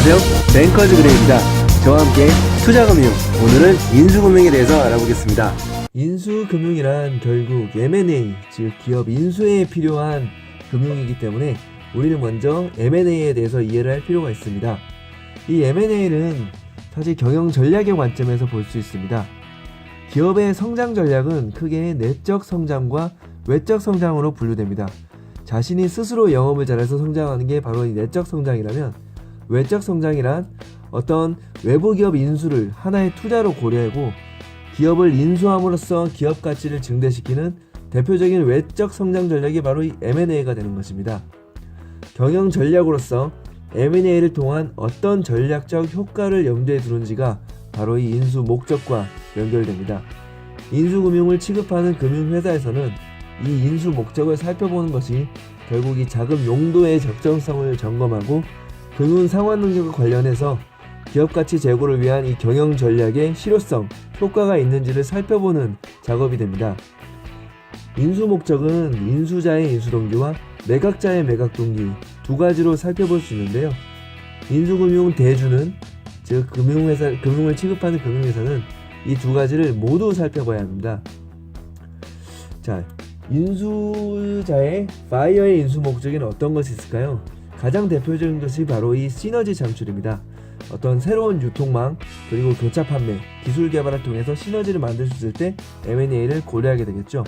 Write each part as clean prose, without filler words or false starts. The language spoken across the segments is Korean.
안녕하세요. 뱅커즈 그레이입니다. 저와 함께 투자금융, 오늘은 인수금융에 대해서 알아보겠습니다. 인수금융이란 결국 M&A, 즉 기업 인수에 필요한 금융이기 때문에 우리는 먼저 M&A에 대해서 이해를 할 필요가 있습니다. 이 M&A는 사실 경영 전략의 관점에서 볼 수 있습니다. 기업의 성장 전략은 크게 내적 성장과 외적 성장으로 분류됩니다. 자신이 스스로 영업을 잘해서 성장하는 게 바로 이 내적 성장이라면, 외적 성장이란 어떤 외부 기업 인수를 하나의 투자로 고려하고 기업을 인수함으로써 기업 가치를 증대시키는 대표적인 외적 성장 전략이 바로 이 M&A가 되는 것입니다. 경영 전략으로서 M&A를 통한 어떤 전략적 효과를 염두에 두는지가 바로 이 인수 목적과 연결됩니다. 인수금융을 취급하는 금융회사에서는 이 인수 목적을 살펴보는 것이 결국 이 자금 용도의 적정성을 점검하고 금융 상환 능력과 관련해서 기업 가치 제고를 위한 이 경영 전략의 실효성, 효과가 있는지를 살펴보는 작업이 됩니다. 인수 목적은 인수자의 인수 동기와 매각자의 매각 동기 두 가지로 살펴볼 수 있는데요. 인수금융 대주는, 즉 금융을 취급하는 금융회사는 이 두 가지를 모두 살펴봐야 합니다. 자, 인수자의 바이어의 인수 목적에는 어떤 것이 있을까요? 가장 대표적인 것이 바로 이 시너지 창출입니다. 어떤 새로운 유통망, 그리고 교차 판매, 기술 개발을 통해서 시너지를 만들 수 있을 때 M&A를 고려하게 되겠죠.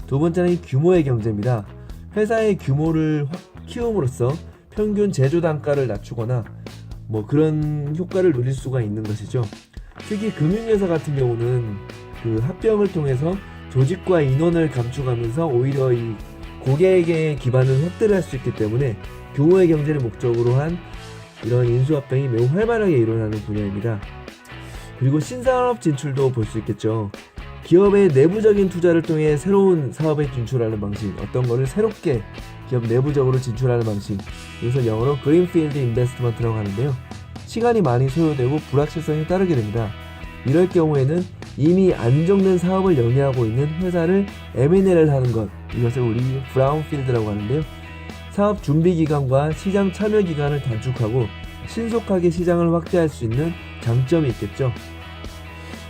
두 번째는 규모의 경제입니다. 회사의 규모를 키움으로써 평균 제조 단가를 낮추거나 그런 효과를 누릴 수가 있는 것이죠. 특히 금융회사 같은 경우는 그 합병을 통해서 조직과 인원을 감축하면서 오히려 이 고객의 기반을 확대를 할 수 있기 때문에 규모의 경제를 목적으로 한 이런 인수합병이 매우 활발하게 일어나는 분야입니다. 그리고 신산업 진출도 볼 수 있겠죠. 기업의 내부적인 투자를 통해 새로운 사업에 진출하는 방식, 어떤 거를 새롭게 기업 내부적으로 진출하는 방식, 이것을 영어로 그린필드 인베스트먼트라고 하는데요. 시간이 많이 소요되고 불확실성이 따르게 됩니다. 이럴 경우에는 이미 안정된 사업을 영위하고 있는 회사를 M&A를 하는 것, 이것을 우리 브라운필드라고 하는데요. 사업 준비 기간과 시장 참여 기간을 단축하고 신속하게 시장을 확대할 수 있는 장점이 있겠죠.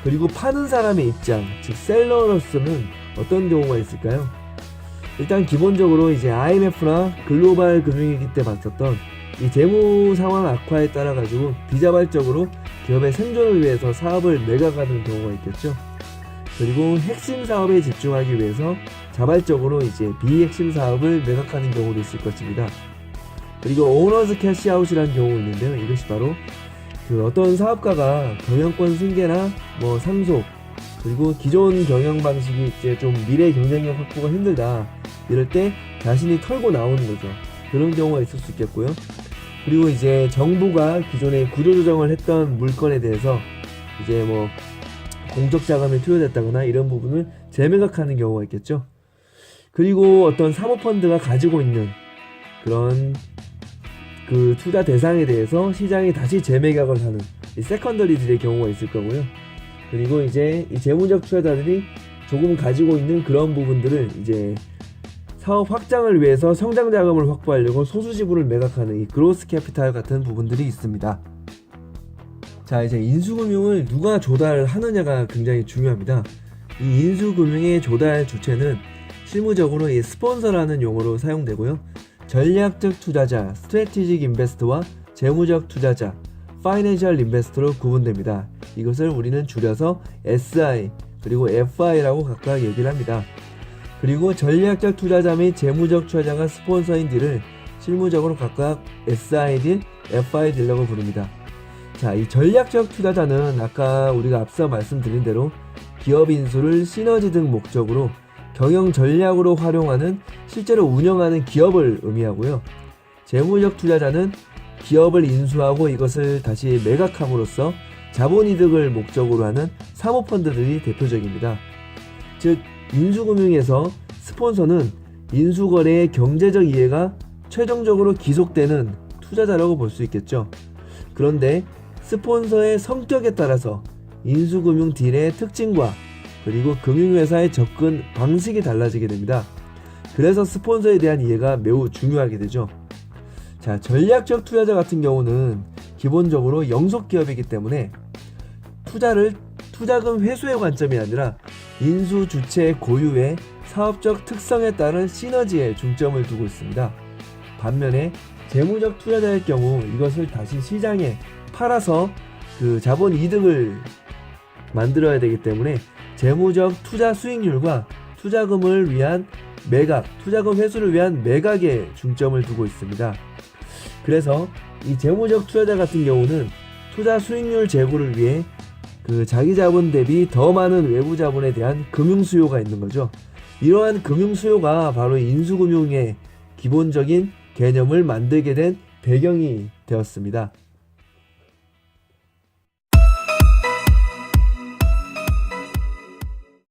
그리고 파는 사람의 입장, 즉 셀러로서는 어떤 경우가 있을까요? 일단 기본적으로 이제 IMF나 글로벌 금융위기 때 봤었던 이 재무 상황 악화에 따라 가지고 비자발적으로 기업의 생존을 위해서 사업을 매각하는 경우가 있겠죠. 그리고 핵심 사업에 집중하기 위해서 자발적으로 이제 비핵심 사업을 매각하는 경우도 있을 것입니다. 그리고 오너즈 캐시아웃이라는 경우가 있는데요. 이것이 바로 그 어떤 사업가가 경영권 승계나 상속, 그리고 기존 경영 방식이 이제 좀 미래 경쟁력 확보가 힘들다, 이럴 때 자신이 털고 나오는 거죠. 그런 경우가 있을 수 있겠고요. 그리고 이제 정부가 기존에 구조조정을 했던 물건에 대해서 이제 공적 자금이 투여됐다거나 이런 부분을 재매각하는 경우가 있겠죠. 그리고 어떤 사모펀드가 가지고 있는 그런 그 투자 대상에 대해서 시장이 다시 재매각을 하는 이 세컨더리들의 경우가 있을 거고요. 그리고 이제 이 재무적 투자자들이 조금 가지고 있는 그런 부분들을 이제 사업 확장을 위해서 성장 자금을 확보하려고 소수 지분을 매각하는 이 그로스 캐피탈 같은 부분들이 있습니다. 자, 이제 인수금융을 누가 조달하느냐가 굉장히 중요합니다. 이 인수금융의 조달 주체는 실무적으로 이 스폰서라는 용어로 사용되고요. 전략적 투자자, 스트래티직 인베스터와 재무적 투자자, 파이낸셜 인베스터로 구분됩니다. 이것을 우리는 줄여서 SI 그리고 FI라고 각각 얘기를 합니다. 그리고 전략적 투자자 및 재무적 투자자가 스폰서인 딜을 실무적으로 각각 SI 딜, FI 딜라고 부릅니다. 자, 이 전략적 투자자는 아까 우리가 앞서 말씀드린 대로 기업 인수를 시너지 등 목적으로 경영 전략으로 활용하는, 실제로 운영하는 기업을 의미하고요. 재무적 투자자는 기업을 인수하고 이것을 다시 매각함으로써 자본이득을 목적으로 하는 사모펀드들이 대표적입니다. 즉, 인수금융에서 스폰서는 인수거래의 경제적 이해가 최종적으로 기속되는 투자자라고 볼 수 있겠죠. 그런데 스폰서의 성격에 따라서 인수금융 딜의 특징과 그리고 금융회사의 접근 방식이 달라지게 됩니다. 그래서 스폰서에 대한 이해가 매우 중요하게 되죠. 자, 전략적 투자자 같은 경우는 기본적으로 영속 기업이기 때문에 투자금 회수의 관점이 아니라 인수 주체 고유의 사업적 특성에 따른 시너지에 중점을 두고 있습니다. 반면에 재무적 투자자의 경우 이것을 다시 시장에 팔아서 그 자본 이득을 만들어야 되기 때문에 재무적 투자 수익률과 투자금을 위한 매각, 투자금 회수를 위한 매각에 중점을 두고 있습니다. 그래서 이 재무적 투자자 같은 경우는 투자 수익률 제고를 위해 그 자기 자본 대비 더 많은 외부 자본에 대한 금융 수요가 있는 거죠. 이러한 금융 수요가 바로 인수금융의 기본적인 개념을 만들게 된 배경이 되었습니다.